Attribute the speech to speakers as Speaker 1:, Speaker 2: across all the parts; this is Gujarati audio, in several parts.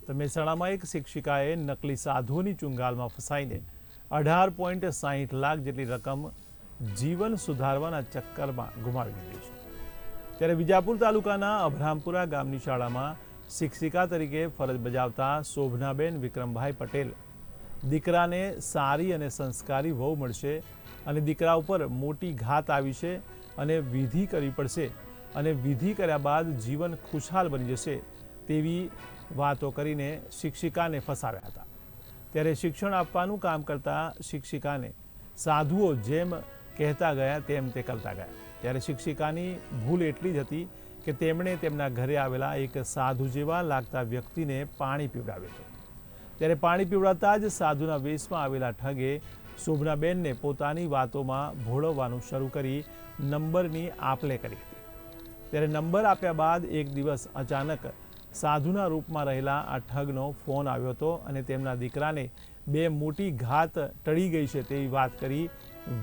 Speaker 1: તો મહેસાણામાં એક શિક્ષિકાએ નકલી સાધુઓની ચુંગાલમાં ફસાઈને 18.60 લાખ જેટલી રકમ જીવન સુધારવાના ચક્કરમાં ગુમાવી દીધી છે। ત્યારે વિજાપુર તાલુકાના અભરામપુરા ગામની શાળામાં શિક્ષિકા તરીકે ફરજ બજાવતા શોભનાબેન વિક્રમભાઈ પટેલ દીકરાને સારી અને સંસ્કારી વહુ મળશે અને દીકરા ઉપર મોટી ઘાત આવી છે અને વિધિ કરવી પડશે અને વિધિ કર્યા બાદ જીવન ખુશહાલ બની જશે તેવી વાતો કરીને શિક્ષિકાને ફસાવ્યા હતા। ત્યારે શિક્ષણ આપવાનું કામ કરતા શિક્ષિકાને સાધુઓ જેમ કહેતા ગયા તેમ તે કરતા ગયા। ત્યારે શિક્ષિકાની ભૂલ એટલી જ હતી કે તેમણે તેમના ઘરે આવેલા એક સાધુ જેવા લાગતા વ્યક્તિને પાણી પીવડાવ્યું હતું। ત્યારે પાણી પીવડાવતા જ સાધુના વેશમાં આવેલા ઠગે શોભનાબેનને પોતાની વાતોમાં ભોળવવાનું શરૂ કરી નંબરની આપ-લે કરી હતી। ત્યારે નંબર આપ્યા બાદ એક દિવસ અચાનક સાધુના રૂપમાં રહેલા આ ઠગનો ફોન આવ્યો હતો અને તેમના દીકરાને બે મોટી ઘાત ટળી ગઈ છે તેવી વાત કરી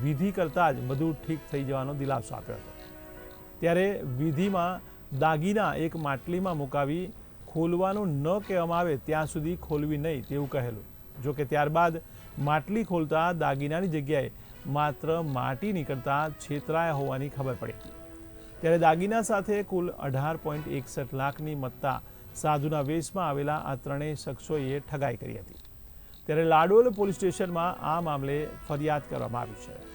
Speaker 1: વિધિ કરતાં જ બધું ઠીક થઈ જવાનો દિલાસો આપ્યો હતો। ત્યારે વિધિમાં દાગીના એક માટલીમાં મુકાવી ખોલવાનું ન કહેવામાં આવે ત્યાં સુધી ખોલવી નહીં તેવું કહેલું। જો કે ત્યારબાદ માટલી ખોલતા દાગીનાની જગ્યાએ માત્ર માટી નીકળતા છેતરાયા હોવાની ખબર પડી હતી। ત્યારે દાગીના સાથે કુલ 18.61 લાખની મત્તા સાધુના વેશમાં આવેલા આ ત્રણેય શખ્સોએ ઠગાઈ કરી હતી। ત્યારે લાડોલ પોલીસ સ્ટેશનમાં આ મામલે ફરિયાદ કરવામાં આવી છે।